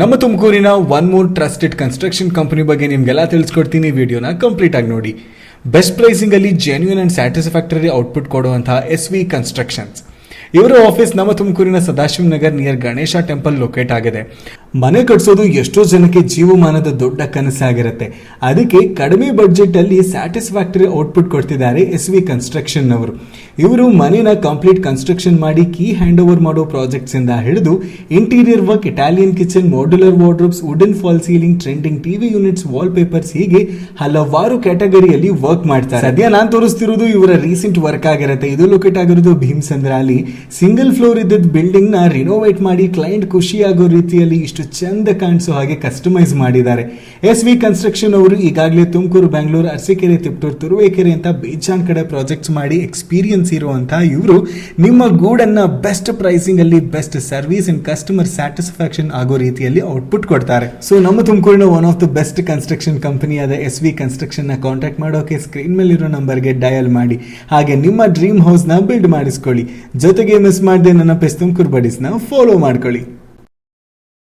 ನಮ್ಮ ತುಮಕೂರಿನ one more trusted construction company ಬಗ್ಗೆ ನಿಮಗೆಲ್ಲ ತಿಳಿಸ್ಕೊಡ್ತೀನಿ. ವಿಡಿಯೋನ ಕಂಪ್ಲೀಟ್ ಆಗಿ ನೋಡಿ. ಬೆಸ್ಟ್ ಪ್ರೈಸಿಂಗ್ ಅಲ್ಲಿ ಜೆನ್ಯೂನ್ ಅಂಡ್ ಸ್ಯಾಟಿಸ್ಫ್ಯಾಕ್ಟರಿ ಔಟ್ಪುಟ್ ಕೊಡುವಂತಹ SV ಕನ್ಸ್ಟ್ರಕ್ಷನ್ಸ್. ಇವರ ಆಫೀಸ್ ನಮ್ಮ ತುಮಕೂರಿನ Sadashiva Nagar near Ganesha temple locate ಆಗಿದೆ. ಮನೆ ಕಟ್ಸೋದು ಎಷ್ಟೋ ಜನಕ್ಕೆ ಜೀವಮಾನದ ದೊಡ್ಡ ಕನಸಾಗಿರುತ್ತೆ. ಅದಕ್ಕೆ ಕಡಿಮೆ ಬಡ್ಜೆಟ್ ಅಲ್ಲಿ ಸ್ಯಾಟಿಸ್ಫ್ಯಾಕ್ಟರಿ ಔಟ್ಪುಟ್ ಕೊಡ್ತಿದ್ದಾರೆ SV ಕನ್ಸ್ಟ್ರಕ್ಷನ್ ಅವರು. ಇವರು ಮನೆನ ಕಂಪ್ಲೀಟ್ ಕನ್ಸ್ಟ್ರಕ್ಷನ್ ಮಾಡಿ ಕೀ ಹ್ಯಾಂಡ್ ಓವರ್ ಮಾಡೋ ಪ್ರಾಜೆಕ್ಟ್ಸ್ ಇಂದ ಹಿಡಿದು interior work, Italian kitchen, modular wardrobes, wooden fall ceiling, trending TV units, wall papers ಹೀಗೆ ಹಲವಾರು ಕ್ಯಾಟಗರಿಯಲ್ಲಿ ವರ್ಕ್ ಮಾಡ್ತಾರೆ. ಸದ್ಯ ನಾನು ತೋರಿಸ್ತಿರೋದು ಇವರ ರೀಸೆಂಟ್ ವರ್ಕ್ ಆಗಿರುತ್ತೆ. ಇದು ಲೊಕೇಟ್ ಆಗಿರೋದು ಭೀಮಸಂದ್ರಲ್ಲಿ. ಸಿಂಗಲ್ ಫ್ಲೋರ್ ಇದ್ದ ಬಿಲ್ಡಿಂಗ್ ನ ರಿನೋವೇಟ್ ಮಾಡಿ ಕ್ಲೈಂಟ್ ಖುಷಿಯಾಗೋ ರೀತಿಯಲ್ಲಿ ಇಷ್ಟು ಚಂದ ಕಾಣಿಸೋ ಹಾಗೆ ಕಸ್ಟಮೈಸ್ ಮಾಡಿದ್ದಾರೆ. SV ಕನ್ಸ್ಟ್ರಕ್ಷನ್ ಅವರು ಈಗಾಗಲೇ ತುಮಕೂರು, ಬೆಂಗಳೂರು, ಅರಸೀಕೆರೆ, ತಿಪ್ಟೂರು, ತುರುವೇಕೆರೆ ಅಂತ ಬೇಜಾನ್ ಕಡೆ ಪ್ರಾಜೆಕ್ಟ್ಸ್ ಮಾಡಿ ಎಕ್ಸ್ಪೀರಿಯನ್ಸ್ ಇರುವಂತಹ ಇವರು ನಿಮ್ಮ ಗೂಡನ್ನ ಬೆಸ್ಟ್ ಪ್ರೈಸಿಂಗ್ ಅಲ್ಲಿ best service and customer satisfaction ಆಗೋ ರೀತಿಯಲ್ಲಿ ಔಟ್ಪುಟ್ ಕೊಡ್ತಾರೆ. ಸೊ ನಮ್ಮ ತುಮಕೂರಿನ one of the best construction company ಆದ SV ಕನ್ಸ್ಟ್ರಕ್ಷನ್ ನ ಕಾಂಟ್ಯಾಕ್ಟ್ ಮಾಡೋಕೆ ಸ್ಕ್ರೀನ್ ಮೇಲೆ ಇರೋ ನಂಬರ್ಗೆ ಡಯಲ್ ಮಾಡಿ. ಹಾಗೆ ನಿಮ್ಮ ಡ್ರೀಮ್ ಹೌಸ್ ನ ಬಿಲ್ಡ್ ಮಾಡಿಸ್ಕೊಳ್ಳಿ. ಜೊತೆಗೆ ಮಿಸ್ ಮಾಡದೆ ನನ್ನ ಪೇಜ್ ತುಮಕೂರು ಬಡೀಸ್ ನ ಫಾಲೋ ಮಾಡ್ಕೊಳ್ಳಿ.